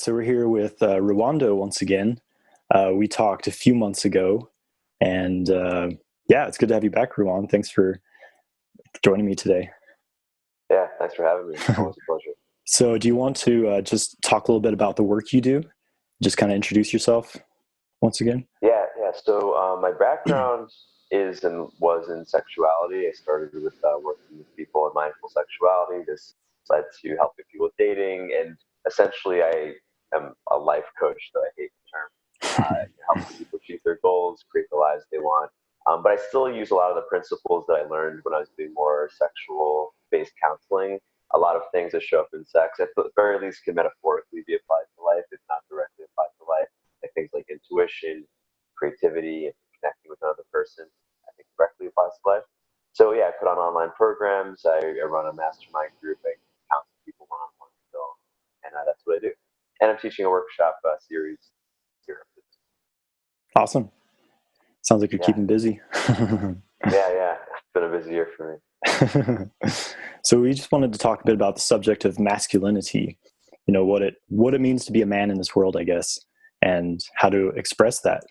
so we're here with Ruwando once again. We talked a few months ago, and it's good to have you back, Ruwan. Thanks for joining me today. Yeah, thanks for having me. Always a pleasure. So do you want to just talk a little bit about the work you do? Just kind of introduce yourself once again? Yeah. So my background is and was in sexuality. I started with working with people in mindful sexuality. This led to helping people with dating, and essentially I am a life coach, though I hate the term. Helping people achieve their goals, create the lives they want. But I still use a lot of the principles that I learned when I was doing more sexual-based counseling. A lot of things that show up in sex, at the very least, can metaphorically be applied to life, if not directly applied to life. Like things like intuition, creativity, and connecting with another person, I think directly applies to life. So yeah, I put on online programs. I run a mastermind group. I counsel people one-on-one still, and that's what I do. And I'm teaching a workshop series here. Awesome. Sounds like you're keeping busy. Yeah. It's been a busy year for me. So we just wanted to talk a bit about the subject of masculinity. You know, what it means to be a man in this world, I guess, and how to express that.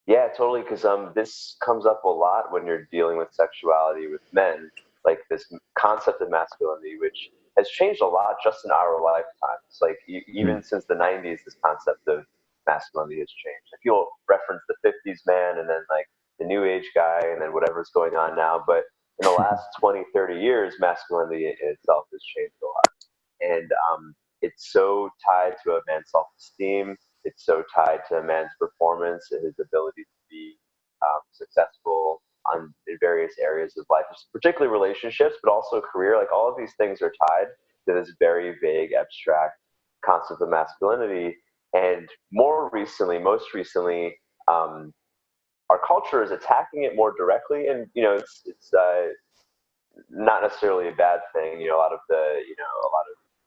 Yeah, totally. Because this comes up a lot when you're dealing with sexuality with men, like this concept of masculinity, which has changed a lot just in our lifetimes. Like even since the 90s, this concept of masculinity has changed. Like you'll reference the 50s man and then like the new age guy and then whatever's going on now. But in the last 20, 30 years, masculinity in itself has changed a lot. And it's so tied to a man's self-esteem. It's so tied to a man's performance and his ability to be successful in various areas of life, particularly relationships, but also career. Like all of these things are tied to this very vague, abstract concept of masculinity. And most recently, our culture is attacking it more directly. And, it's not necessarily a bad thing. A lot of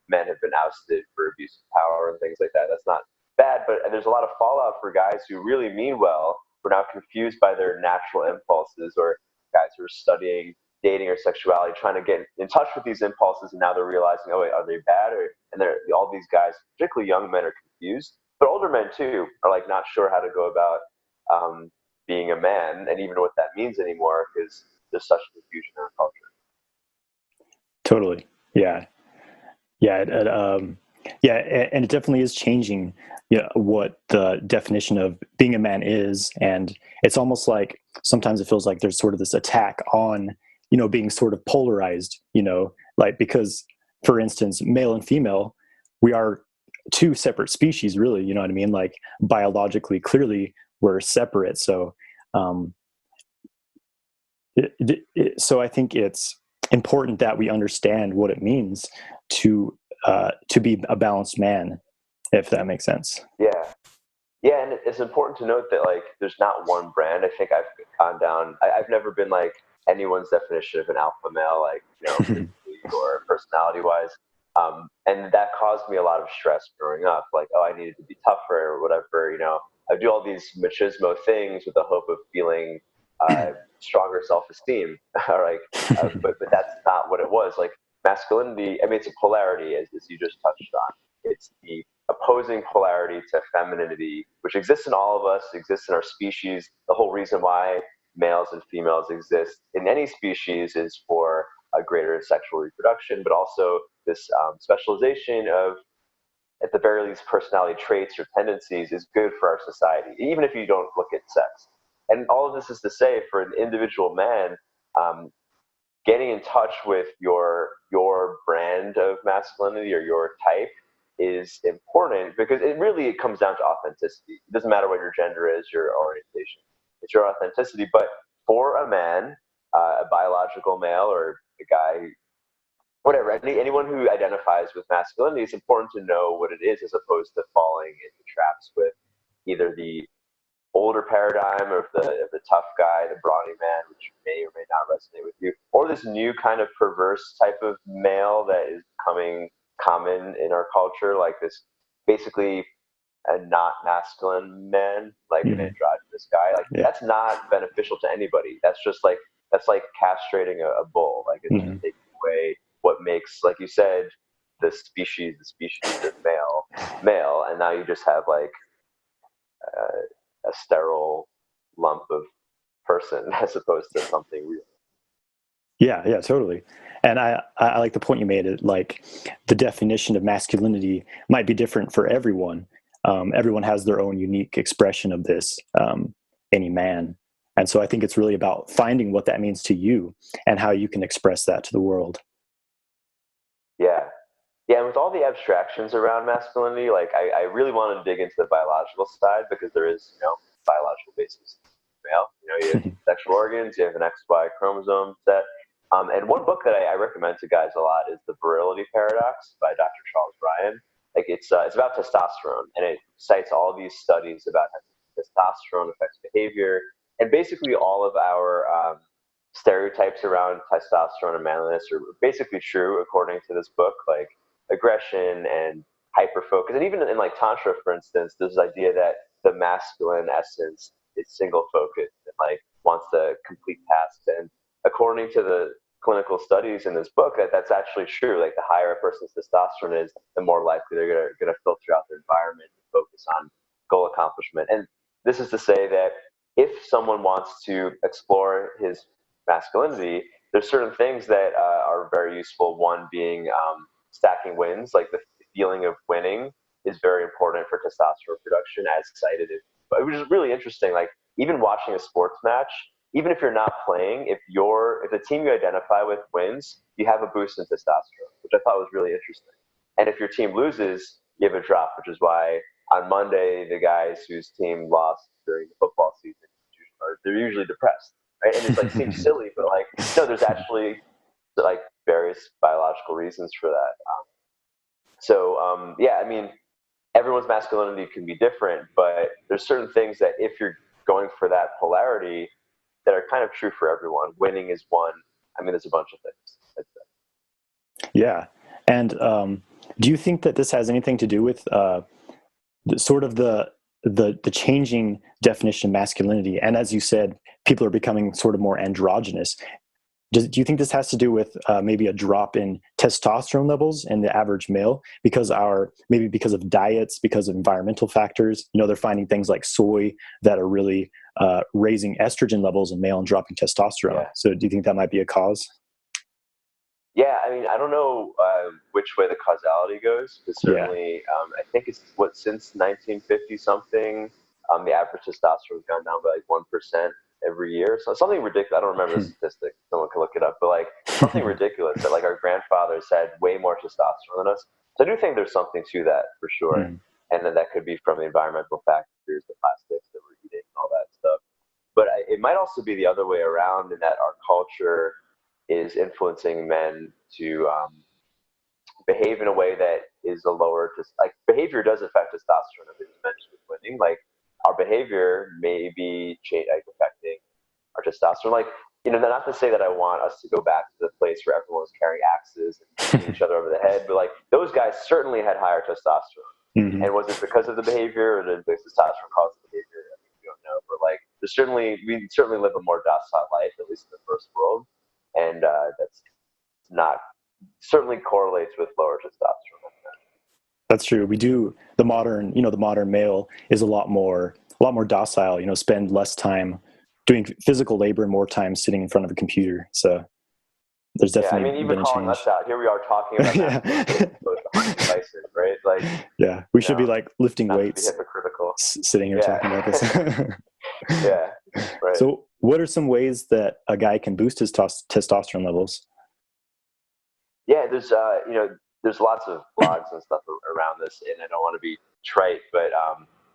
men have been ousted for abuse of power and things like that. That's not bad, but there's a lot of fallout for guys who really mean well, who are now confused by their natural impulses, or guys who are studying dating or sexuality, trying to get in touch with these impulses, and now they're realizing, oh wait, are they bad? And all these guys, particularly young men, are confused, but older men too are like not sure how to go about being a man, and even what that means anymore, because there's such confusion in our culture. Totally. Yeah. And it definitely is changing what the definition of being a man is. And it's almost like sometimes it feels like there's sort of this attack on, being sort of polarized, like because, for instance, male and female, we are two separate species, really, you know what I mean? Like biologically, clearly we're separate. So, so I think it's important that we understand what it means to be a balanced man, if that makes sense. Yeah, and it's important to note that like there's not one brand. I think I've gone down. I've never been like anyone's definition of an alpha male, like physically or personality wise, and that caused me a lot of stress growing up. Like, oh, I needed to be tougher or whatever. I do all these machismo things with the hope of feeling stronger self-esteem. But that's not what it was. Like masculinity, I mean, it's a polarity, as you just touched on. It's the opposing polarity to femininity, which exists in all of us, exists in our species. The whole reason why males and females exist in any species is for a greater sexual reproduction, but also this specialization of, at the very least, personality traits or tendencies is good for our society, even if you don't look at sex. And all of this is to say, for an individual man, getting in touch with your brand of masculinity or your type is important, because it comes down to authenticity. It doesn't matter what your gender is, your orientation. It's your authenticity. But for a man, a biological male or a guy, whatever, anyone who identifies with masculinity, it's important to know what it is, as opposed to falling into traps with either the older paradigm of the tough guy, the brawny man, which may or may not resonate with you, or this new kind of perverse type of male that is becoming common in our culture, like this basically a not masculine man, like an androgynous guy. Like that's not beneficial to anybody. That's like castrating a bull. Like it's just taking away what makes, like you said, the species of male, and now you just have like a sterile lump of person as opposed to something real. Yeah, totally. And I like the point you made. It like the definition of masculinity might be different for everyone. Everyone has their own unique expression of this, any man. And so I think it's really about finding what that means to you and how you can express that to the world. Yeah. Yeah, and with all the abstractions around masculinity, like I really wanted to dig into the biological side because there is, biological basis. Male, you have sexual organs, you have an XY chromosome set. And one book that I recommend to guys a lot is The Virility Paradox by Dr. Charles Ryan. Like it's about testosterone, and it cites all these studies about how testosterone affects behavior, and basically all of our stereotypes around testosterone and manliness are basically true according to this book. Like aggression and hyper focus, and even in like tantra, for instance, there's this idea that the masculine essence is single focused and like wants to complete tasks. And according to the clinical studies in this book, that's actually true. Like the higher a person's testosterone is, the more likely they're going to filter out their environment and focus on goal accomplishment. And this is to say that if someone wants to explore his masculinity, there's certain things that are very useful. One being stacking wins, like the feeling of winning is very important for testosterone production, as cited. Which is really interesting. Like even watching a sports match, even if you're not playing, if the team you identify with wins, you have a boost in testosterone, which I thought was really interesting. And if your team loses, you have a drop, which is why on Monday the guys whose team lost during the football season they're usually depressed, right? And it's like seems silly, but like no, there's actually like various biological reasons for that. Yeah, I mean, everyone's masculinity can be different, but there's certain things that if you're going for that polarity that are kind of true for everyone. Winning is one. I mean, there's a bunch of things. Yeah. And do you think that this has anything to do with sort of the changing definition of masculinity? And as you said, people are becoming sort of more androgynous. Do you think this has to do with maybe a drop in testosterone levels in the average male because of diets, because of environmental factors? They're finding things like soy that are really raising estrogen levels in male and dropping testosterone. Yeah. So do you think that might be a cause? Yeah, I mean, I don't know which way the causality goes, but certainly I think it's since 1950 something, the average testosterone has gone down by like 1% every year. So something ridiculous. I don't remember the statistic. Someone can look it up, but like something ridiculous that like our grandfathers had way more testosterone than us. So I do think there's something to that for sure. And then that could be from the environmental factors, the plastics that we're eating, all that stuff. But it might also be the other way around in that our culture is influencing men to behave in a way that is a lower, like behavior does affect testosterone, as I just mentioned with winning. Like our behavior may be affecting our testosterone. Like, not to say that I want us to go back to the place where everyone was carrying axes and hitting each other over the head, but like those guys certainly had higher testosterone. And was it because of the behavior or did the testosterone cause the behavior? I mean, we don't know, but like we certainly live a more docile life, at least in the first world. And that's not certainly correlates with lower testosterone. That's true. We do the modern male is a lot more docile, spend less time doing physical labor and more time sitting in front of a computer. So there's definitely even been a calling change. us out, here we are talking about devices, right? Like, yeah, we should be like lifting weights, hypocritical. Sitting here talking about this. Yeah, right. So what are some ways that a guy can boost his testosterone levels? Yeah, there's lots of blogs and stuff around this, and I don't want to be trite, but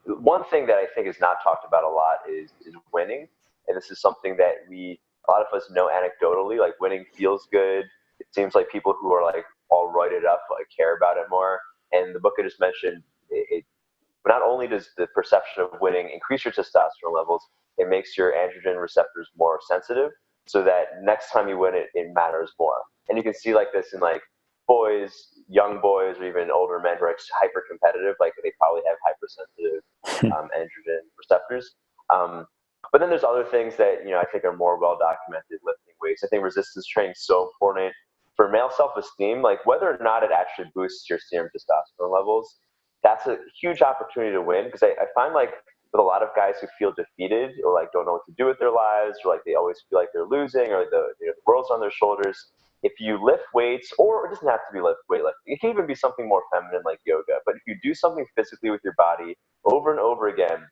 one thing that I think is not talked about a lot is winning, and this is something that a lot of us know anecdotally. Like winning feels good. It seems like people who are like all roided up like care about it more. And the book I just mentioned, it not only does the perception of winning increase your testosterone levels, it makes your androgen receptors more sensitive, so that next time you win it matters more. And you can see like this in like young boys, or even older men who are hyper competitive. Like they probably have hypersensitive androgen receptors. But then there's other things that I think are more well documented. Lifting weights. I think resistance training is so important for for male self-esteem, like whether or not it actually boosts your serum testosterone levels, that's a huge opportunity to win. Because I find like with a lot of guys who feel defeated or like don't know what to do with their lives, or like they always feel like they're losing, or the world's on their shoulders. If you lift weights, or it doesn't have to be weightlifting, it can even be something more feminine like yoga. But if you do something physically with your body over and over again,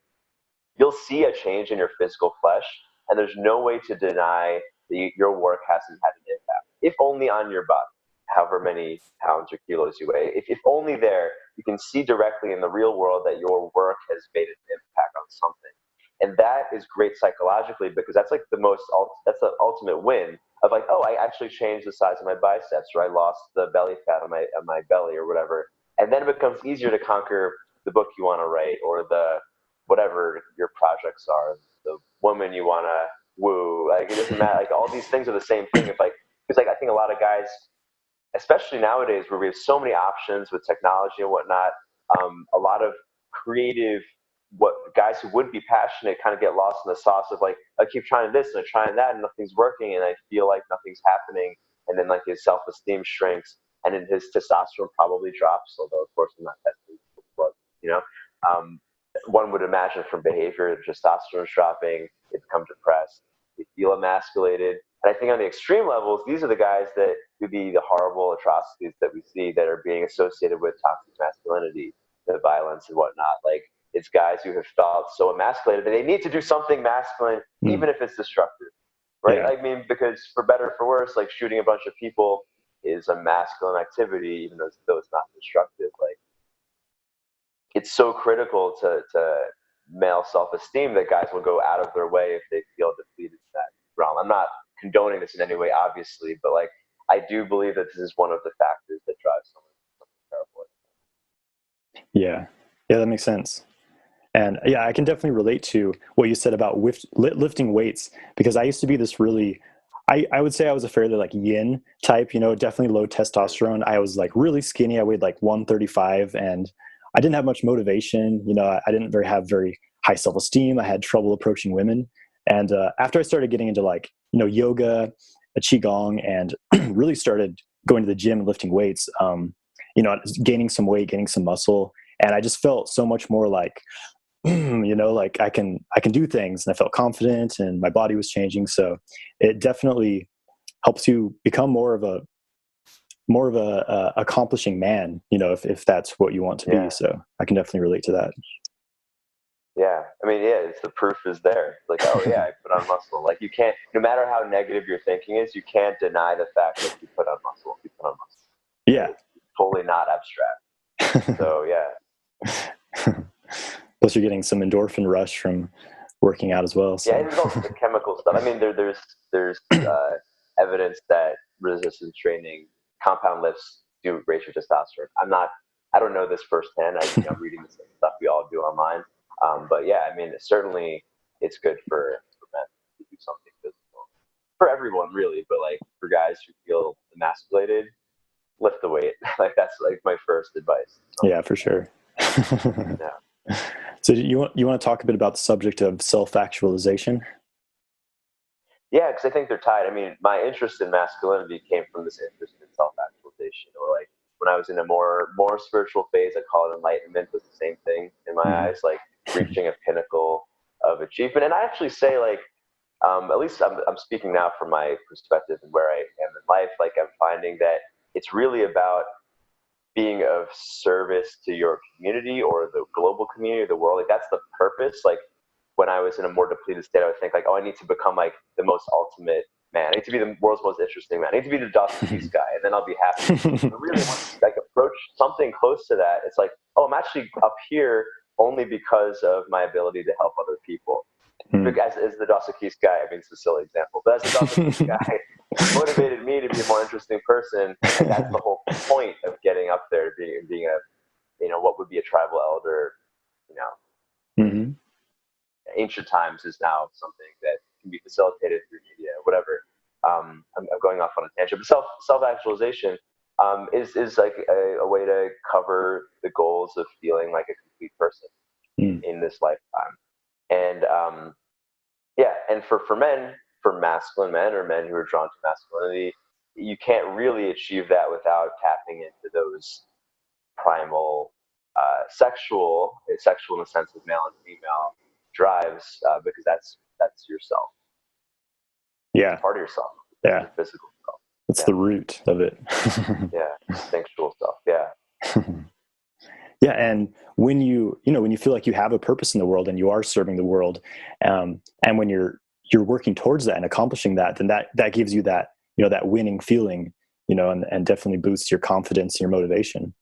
you'll see a change in your physical flesh, and there's no way to deny that your work hasn't had an impact, if only on your body, however many pounds or kilos you weigh. If only there, you can see directly in the real world that your work has made an impact on something. And that is great psychologically, because that's like that's the ultimate win of like, oh, I actually changed the size of my biceps, or I lost the belly fat on my belly or whatever. And then it becomes easier to conquer the book you want to write, or the whatever your projects are, the woman you want to woo. Like, it doesn't matter. Like, all these things are the same thing. It's like, because like I think a lot of guys, especially nowadays where we have so many options with technology and whatnot, a lot of creative guys who would be passionate kind of get lost in the sauce of like, I keep trying this and I'm trying that and nothing's working, and I feel like nothing's happening, and then like his self-esteem shrinks, and then his testosterone probably drops, although of course I'm not testing blood, one would imagine from behavior, testosterone's dropping, they become depressed, they feel emasculated. And I think on the extreme levels, these are the guys that do the horrible atrocities that we see that are being associated with toxic masculinity, the violence and whatnot. Like, it's guys who have felt so emasculated that they need to do something masculine, even if it's destructive, right? Yeah. I mean, because for better or for worse, like shooting a bunch of people is a masculine activity, even though it's not destructive. Like, it's so critical to male self-esteem that guys will go out of their way if they feel depleted in that realm. I'm not condoning this in any way, obviously, but like, I do believe that this is one of the factors that drives someone terrible. Yeah. Yeah, that makes sense. And yeah, I can definitely relate to what you said about lifting weights, because I used to be this really, I would say I was a fairly like yin type, definitely low testosterone. I was like really skinny. I weighed like 135, and I didn't have much motivation. I didn't have very high self-esteem. I had trouble approaching women. And after I started getting into like, yoga, qigong, and really started going to the gym and lifting weights, gaining some weight, gaining some muscle. And I just felt so much more like, like I can do things, and I felt confident, and my body was changing. So it definitely helps you become more of a accomplishing man, if that's what you want to be. So I can definitely relate to that. Yeah. I mean, yeah, it's the proof is there. It's like, oh yeah, I put on muscle. Like, you can't, no matter how negative your thinking is, you can't deny the fact that you put on muscle. You put on muscle. Yeah. It's totally not abstract. So yeah. Plus you're getting some endorphin rush from working out as well. So. Yeah, there's also the chemical stuff. I mean, there's evidence that resistance training, compound lifts do raise your testosterone. I don't know this firsthand. I'm reading the same stuff we all do online. But yeah, I mean, certainly it's good for men to do something physical. For everyone, really, but like for guys who feel emasculated, lift the weight. Like, that's like my first advice. So, yeah, for sure. yeah. So you want to talk a bit about the subject of self-actualization? Yeah, because I think they're tied. I mean, my interest in masculinity came from this interest in self-actualization, or like when I was in a more spiritual phase, I call it enlightenment. Was the same thing in my eyes, like reaching a pinnacle of achievement. And I actually say, like, at least I'm speaking now from my perspective and where I am in life. Like, I'm finding that it's really about being of service to your community or the global community, the world. Like, that's the purpose. Like, when I was in a more depleted state, I would think like, oh, I need to become like the most ultimate man. I need to be the world's most interesting man. I need to be the Dostoevsky guy, and then I'll be happy. But really, once you like approach something close to that, it's like, oh, I'm actually up here only because of my ability to help other people. As the Dostoevsky guy, I mean, it's a silly example, but as the Dostoevsky guy motivated me to be a more interesting person, and that's the whole point of getting up there, being a, what would be a tribal elder, Mm-hmm. ancient times is now something that can be facilitated through media, whatever. I'm going off on a tangent, but self-actualization is like a way to cover the goals of feeling like a complete person in this lifetime. And yeah, and for men, for masculine men or men who are drawn to masculinity, you can't really achieve that without tapping into those primal sexual in the sense of male and female drives, because that's yourself. Yeah. It's part of yourself. Yeah. Your physical self. That's the root of it. Yeah. Instinctual stuff. Yeah. Yeah. And when you feel like you have a purpose in the world and you are serving the world, and when you're working towards that and accomplishing that, then that gives you that, that winning feeling, and definitely boosts your confidence and your motivation.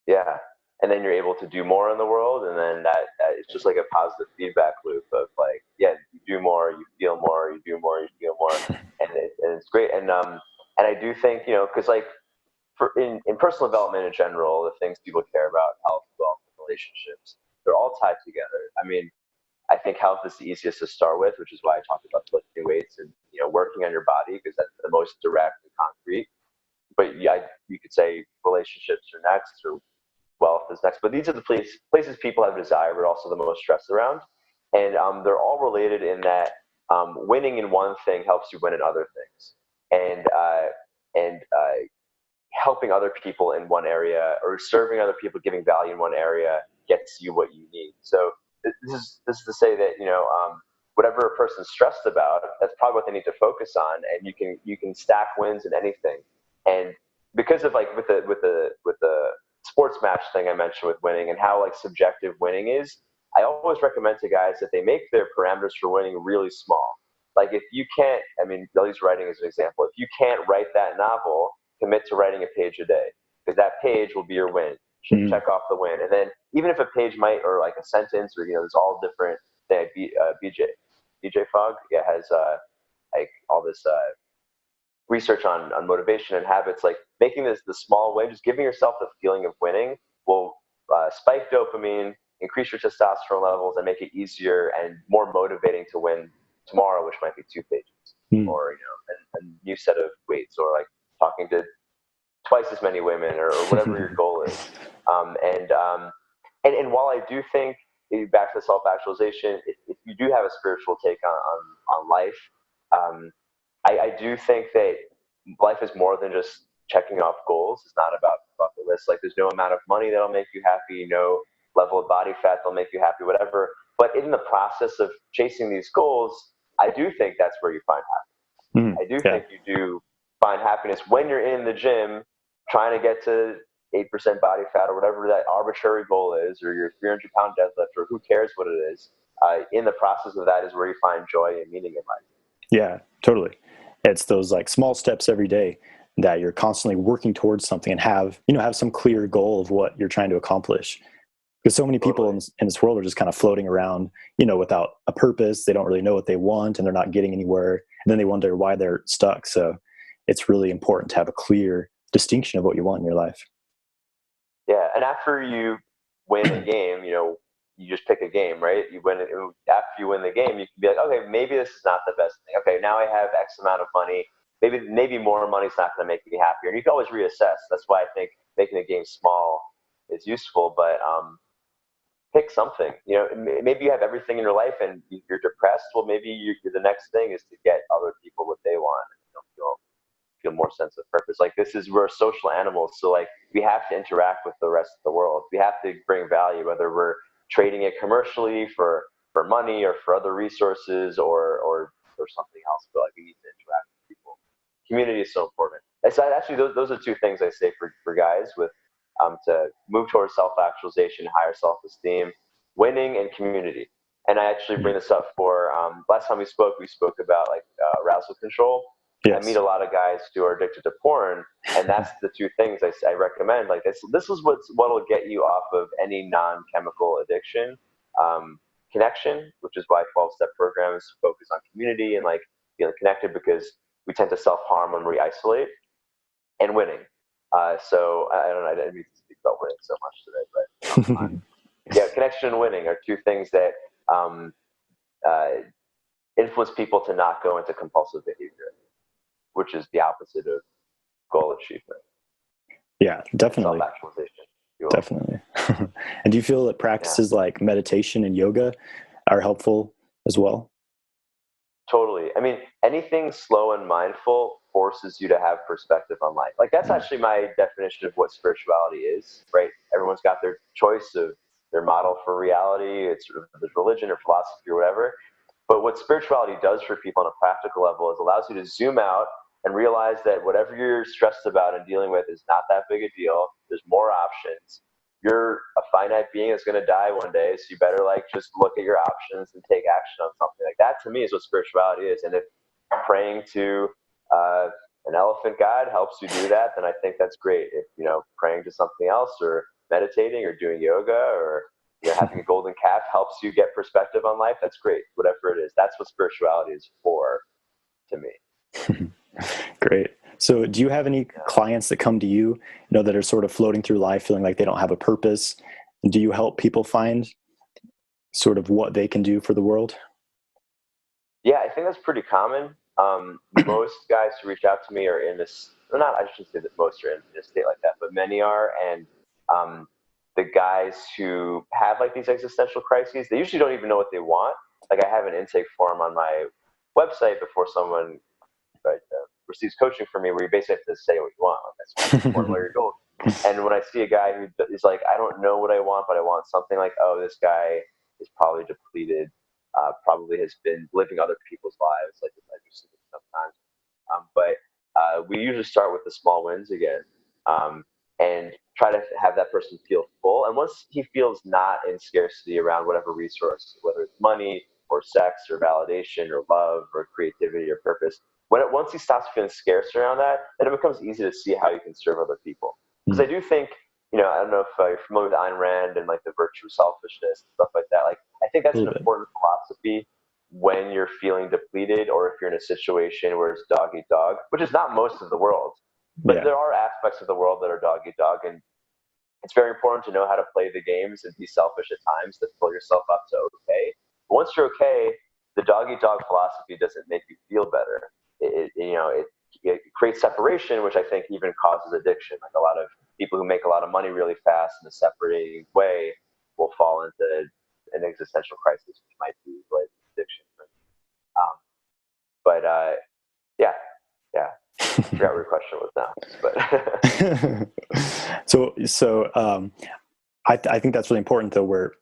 Yeah. And then you're able to do more in the world. And then that it's just like a positive feedback loop of like, yeah, you do more, you feel more, you do more, you feel more. And it's great. And I do think, cause like in personal development in general, the things people care about, health, wealth, and relationships, they're all tied together. I mean, I think health is the easiest to start with, which is why I talked about lifting weights and, working on your body, because that's the most direct and concrete. But yeah, you could say relationships are next, or wealth is next. But these are the places people have desire, but also the most stress around. And they're all related in that winning in one thing helps you win in other things. And helping other people in one area, or serving other people, giving value in one area, gets you what you need. So this is to say that whatever a person's stressed about, that's probably what they need to focus on, and you can stack wins in anything. And because of like with the sports match thing I mentioned with winning and how like subjective winning is, I always recommend to guys that they make their parameters for winning really small. Like if you can't, I mean, I'll use writing as an example. If you can't write that novel, commit to writing a page a day, because that page will be your win. Check off the win. And then even if a page might, or like a sentence, or there's all different. BJ Fogg, has like all this research on motivation and habits. Like making this the small win, just giving yourself the feeling of winning will spike dopamine, increase your testosterone levels, and make it easier and more motivating to win tomorrow, which might be 2 pages, or a new set of weights, or like talking to twice as many women, or whatever your goal is. And while I do think, back to self-actualization, if you do have a spiritual take on life, I do think that life is more than just checking off goals. It's not about bucket lists. Like there's no amount of money that'll make you happy, no level of body fat that'll make you happy, whatever. But in the process of chasing these goals, I do think that's where you find happiness. I do think you do find happiness when you're in the gym trying to get to 8% body fat, or whatever that arbitrary goal is, or your 300-pound deadlift, or who cares what it is. In the process of that is where you find joy and meaning in life. Yeah, totally. It's those like small steps every day that you're constantly working towards something, and have some clear goal of what you're trying to accomplish. Because so many people in this world are just kind of floating around, without a purpose. They don't really know what they want, and they're not getting anywhere. And then they wonder why they're stuck. So it's really important to have a clear distinction of what you want in your life. Yeah, and after you win a game, you just pick a game, right? You win it. After you win the game, you can be like, okay, maybe this is not the best thing. Okay, now I have X amount of money. Maybe more money is not going to make me happier. And you can always reassess. That's why I think making a game small is useful. But pick something. Maybe you have everything in your life and you're depressed. Well, maybe the next thing is to get other people what they want. Feel more sense of purpose. Like we're social animals, so like we have to interact with the rest of the world. We have to bring value, whether we're trading it commercially for money, or for other resources, or something else. But like we need to interact with people. Community is so important. So actually, those are 2 things I say for guys with to move towards self-actualization, higher self-esteem, winning, and community. And I actually bring this up for last time we spoke about like arousal control. Yes. I meet a lot of guys who are addicted to porn, and that's the 2 things I recommend. Like this is what'll get you off of any non-chemical addiction. Connection, which is why 12-step programs focus on community and like feeling connected, because we tend to self-harm when we isolate. And winning. So I don't know. I didn't mean to speak about winning so much today, but yeah, connection and winning are 2 things that influence people to not go into compulsive behavior, which is the opposite of goal achievement. Yeah, definitely. Self-actualization. Definitely. And do you feel that practices like meditation and yoga are helpful as well? Totally. I mean, anything slow and mindful forces you to have perspective on life. Like that's actually my definition of what spirituality is, right? Everyone's got their choice of their model for reality. It's religion or philosophy or whatever. But what spirituality does for people on a practical level is allows you to zoom out and realize that whatever you're stressed about and dealing with is not that big a deal. There's more options. You're a finite being that's going to die one day, so you better like just look at your options and take action on something. Like that to me is what spirituality is. And if praying to an elephant god helps you do that, then I think that's great. If praying to something else or meditating or doing yoga or having a golden calf helps you get perspective on life, that's great. Whatever it is, that's what spirituality is for to me. Great. So do you have any clients that come to you, that are sort of floating through life feeling like they don't have a purpose? Do you help people find sort of what they can do for the world? Yeah, I think that's pretty common. Most guys who reach out to me are in this, well, not, I shouldn't say that most are in a state like that, but many are. And the guys who have like these existential crises, they usually don't even know what they want. Like I have an intake form on my website before someone receives coaching from me where you basically have to say what you want. Like that's one of your goals. And when I see a guy who is like, I don't know what I want, but I want something, like, oh, this guy is probably depleted, probably has been living other people's lives, like I do sometimes. But we usually start with the small wins again, and try to have that person feel full. And once he feels not in scarcity around whatever resource, whether it's money or sex or validation or love or creativity or purpose, once he stops feeling scarce around that, then it becomes easy to see how you can serve other people. Because I do think, I don't know if you're familiar with Ayn Rand and like the virtue of selfishness and stuff like that. Like, I think that's an important philosophy when you're feeling depleted or if you're in a situation where it's dog eat dog, which is not most of the world. But there are aspects of the world that are dog eat dog, and it's very important to know how to play the games and be selfish at times to pull yourself up to okay. But once you're okay, the dog eat dog philosophy doesn't make you feel better. It creates separation, which I think even causes addiction. Like a lot of people who make a lot of money really fast in a separating way will fall into an existential crisis, which might be like addiction. Yeah. I forgot what your question was now. But I think that's really important though, where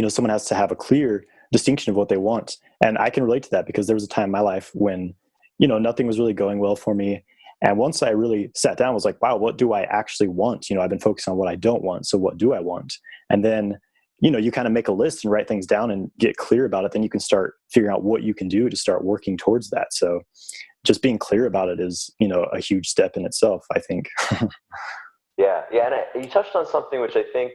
someone has to have a clear distinction of what they want. And I can relate to that because there was a time in my life when nothing was really going well for me. And once I really sat down, I was like, wow, what do I actually want? I've been focused on what I don't want. So what do I want? And then, you kind of make a list and write things down and get clear about it. Then you can start figuring out what you can do to start working towards that. So just being clear about it is, a huge step in itself, I think. Yeah. And you touched on something which I think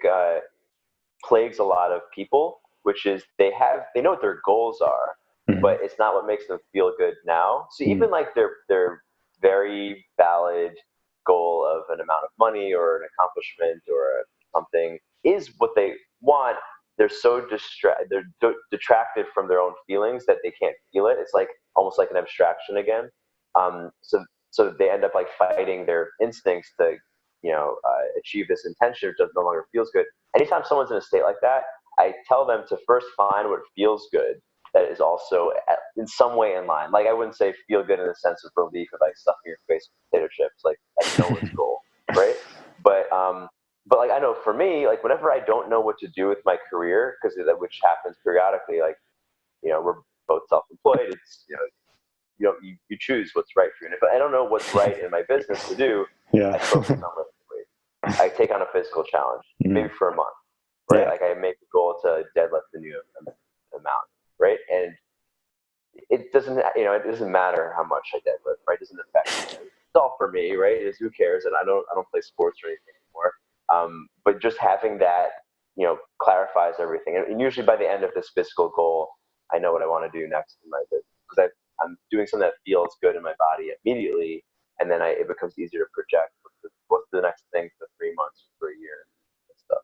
plagues a lot of people, which is they know what their goals are, but it's not what makes them feel good now. So even like their very valid goal of an amount of money or an accomplishment or something is what they want. They're so detracted from their own feelings that they can't feel it. It's like almost like an abstraction again. So they end up like fighting their instincts to achieve this intention, which no longer feels good. Anytime someone's in a state like that, I tell them to first find what feels good that is also in some way in line. Like I wouldn't say feel good in the sense of relief of like stuffing your face with potato chips. Like that's no one's goal, right? But like I know for me, like whenever I don't know what to do with my career, which happens periodically, like we're both self-employed. It's you choose what's right for you. And if I don't know what's right in my business to do, I focus on lifting weights. I take on a physical challenge, maybe for a month, right? Like I make a goal to deadlift a new amount, right? And it doesn't matter how much I deadlift, right? It doesn't affect me. It's all for me, right? Who cares? And I don't play sports or anything anymore. But just having that, clarifies everything. And usually by the end of this physical goal, I know what I want to do next in my business because I'm doing something that feels good in my body immediately, and then it becomes easier to project what's the next thing for 3 months, for a year, and stuff.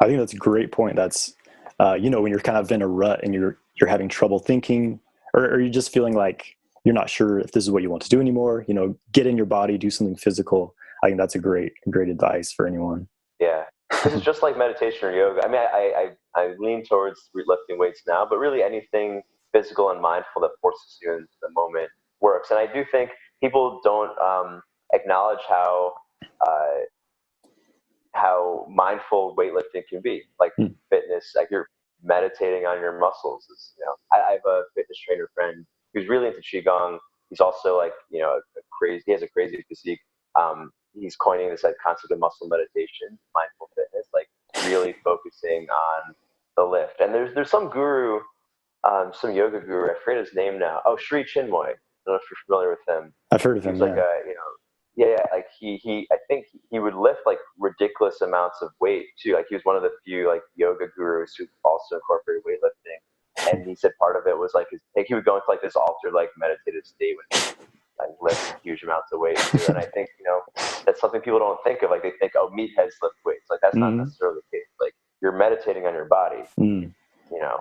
I think that's a great point. That's when you're kind of in a rut and you're having trouble thinking, or you're just feeling like you're not sure if this is what you want to do anymore. Get in your body, do something physical. I think that's a great advice for anyone. Yeah, because it's just like meditation or yoga. I mean, I lean towards lifting weights now, but really anything physical and mindful that forces you into the moment works. And I do think people don't acknowledge uh, how mindful weightlifting can be. Like Mm. fitness, like you're meditating on your muscles. I have a fitness trainer friend who's really into qigong. He's also like, crazy. He has a crazy physique. He's coining this like concept of muscle meditation, mindful fitness, like really focusing on the lift. And there's some guru, some yoga guru. I forget his name now. Oh, Sri Chinmoy. I don't know if you're familiar with him. I've heard of He him. was like Yeah. yeah, like I think he would lift like ridiculous amounts of weight too. Like he was one of the few like yoga gurus who also incorporated weightlifting. And he said part of it was like he would go into like this altered like meditative state when he like lift huge amounts of weight too. And I think that's something people don't think of. Like they think, oh, meatheads lift weights. Like that's not Mm-hmm. necessarily the case. Like you're meditating on your body. Mm. You know.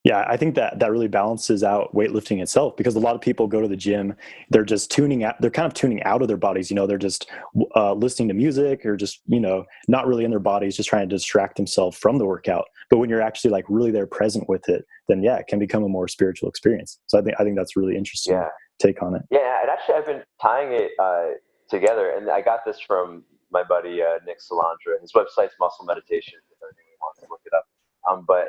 Yeah, I think that really balances out weightlifting itself, because a lot of people go to the gym, they're just tuning out, they're kind of tuning out of their bodies. They're just listening to music, or just, not really in their bodies, just trying to distract themselves from the workout. But when you're actually like really there present with it, then yeah, it can become a more spiritual experience. So I think that's really interesting Yeah. take on it. Yeah, and actually, I've been tying it together, and I got this from my buddy Nick Salandra. His website's Muscle Meditation. If anybody wants to look it up, but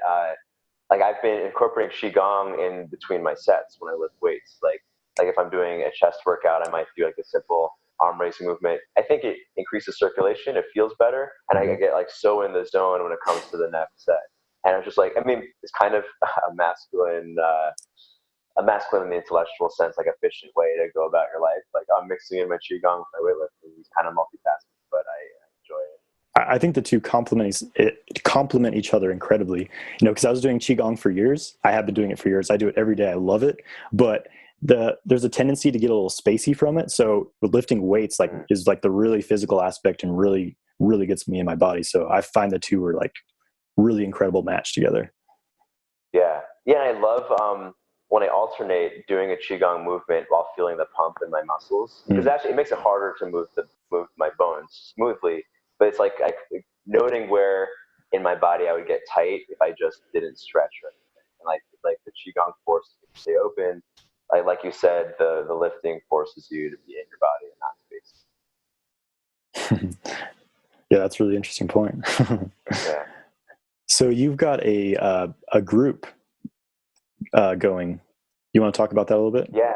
like I've been incorporating qigong in between my sets when I lift weights. Like if I'm doing a chest workout, I might do like a simple arm raising movement. I think it increases circulation. It feels better, and I get like so in the zone when it comes to the next set. And I was just like, I mean, it's kind of a masculine in the intellectual sense, like efficient way to go about your life. Like I'm mixing in my qigong with my weightlifting. It's kind of multitasking, but I enjoy it. I think the two complement each other incredibly. Because I was doing qigong for years. I have been doing it for years. I do it every day. I love it, but there's a tendency to get a little spacey from it. So with lifting weights, like is like the really physical aspect, and really really gets me in my body. So I find the two are like really incredible match together. Yeah, yeah. And I love when I alternate doing a qigong movement while feeling the pump in my muscles, because actually it makes it harder to move my bones smoothly. But it's like noting where in my body I would get tight if I just didn't stretch or anything. And like the qigong forces me to stay open. Like you said, the lifting forces you to be in your body and not space. Yeah, that's a really interesting point. Yeah. So you've got a group going. You want to talk about that a little bit? Yeah.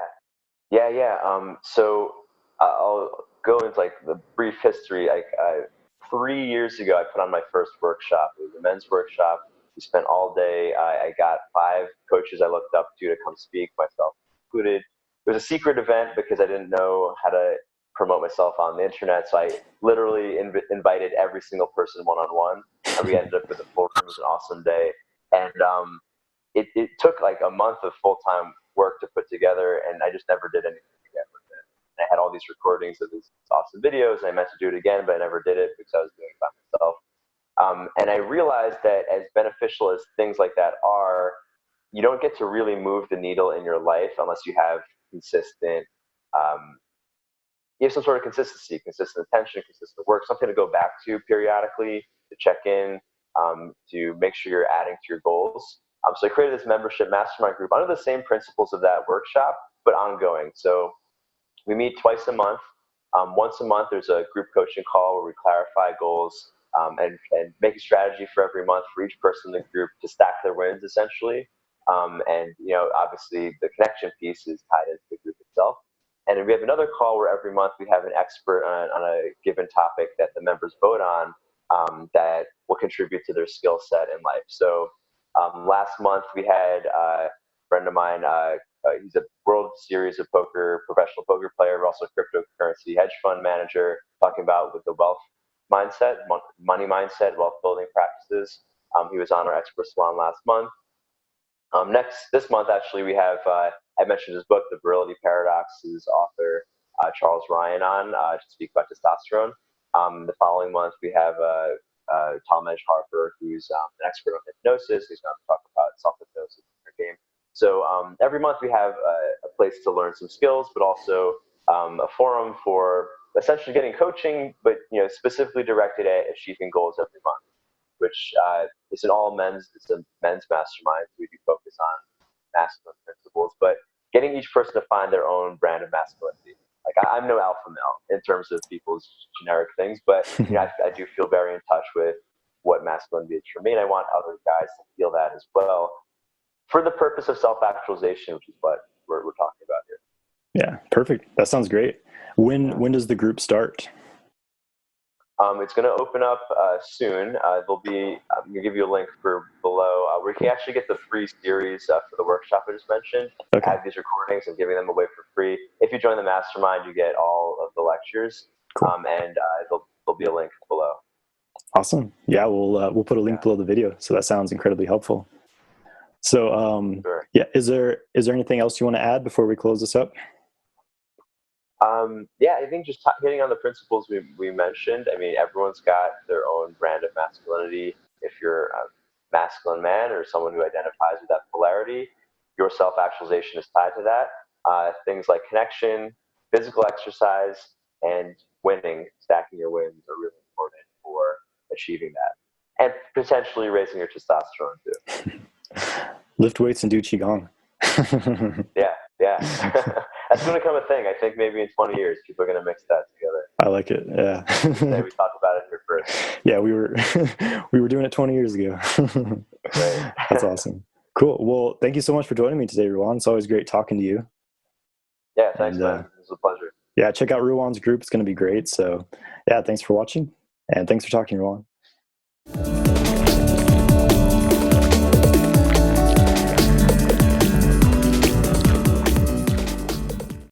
So I'll go into like the brief history. 3 years ago, I put on my first workshop. It was a men's workshop. We spent all day. I got 5 coaches I looked up to come speak, myself included. It was a secret event because I didn't know how to promote myself on the internet. So I literally invited every single person one-on-one, and we ended up with a full room. It was an awesome day. And it took like a month of full-time work to put together, and I just never did anything again with it. And I had all these recordings of these awesome videos, and I meant to do it again, but I never did it because I was doing it by myself. And I realized that as beneficial as things like that are, you don't get to really move the needle in your life unless you have consistent, um, you have some sort of consistency, consistent attention, consistent work, something to go back to periodically, to check in, to make sure you're adding to your goals. So I created this membership mastermind group under the same principles of that workshop, but ongoing. So we meet twice a month. Once a month, there's a group coaching call where we clarify goals, and make a strategy for every month for each person in the group to stack their wins, essentially. And obviously, the connection piece is tied into the group itself. And then we have another call where every month we have an expert on a given topic that the members vote on, that will contribute to their skill set in life. So last month we had a friend of mine. He's a World Series of Poker professional poker player, but also cryptocurrency hedge fund manager, talking about with the wealth mindset, money mindset, wealth building practices. He was on our expert salon last month. This month, actually, we have, I mentioned his book, The Virility Paradox's author, Charles Ryan, on to speak about testosterone. The following month, we have Tom Edge Harper, who's an expert on hypnosis. He's going to talk about self-hypnosis in your game. So every month we have a place to learn some skills, but also a forum for essentially getting coaching, but specifically directed at achieving goals every month, which it's a men's mastermind. So we do focus on masculine principles, but getting each person to find their own brand of masculinity. Like I'm no alpha male in terms of people's generic things, but I do feel very in touch with what masculinity is for me, and I want other guys to feel that as well, for the purpose of self-actualization, which is what we're talking about here. Yeah, perfect. That sounds great. When does the group start? It's going to open up soon. I'm going to give you a link for below. Where you can actually get the free series for the workshop I just mentioned. Okay. I have these recordings and giving them away for free. If you join the mastermind, you get all of the lectures. Cool. And there'll be a link below. Awesome. Yeah, we'll put a link below the video. So that sounds incredibly helpful. So Sure. yeah, is there anything else you want to add before we close this up? I think just hitting on the principles we mentioned. I mean, everyone's got their own brand of masculinity. If you're a masculine man or someone who identifies with that polarity, your self-actualization is tied to that. Things like connection, physical exercise, and winning, stacking your wins are really important for achieving that. And potentially raising your testosterone too. Lift weights and do qigong. Yeah. That's going to become a thing. I think maybe in 20 years, people are going to mix that together. I like it. Yeah. We talked about it here first. Yeah, we were doing it 20 years ago. Right. That's awesome. Cool. Well, thank you so much for joining me today, Ruwan. It's always great talking to you. Yeah, thanks, man. It was a pleasure. Yeah, check out Ruwan's group. It's going to be great. So yeah, thanks for watching. And thanks for talking, Ruwan.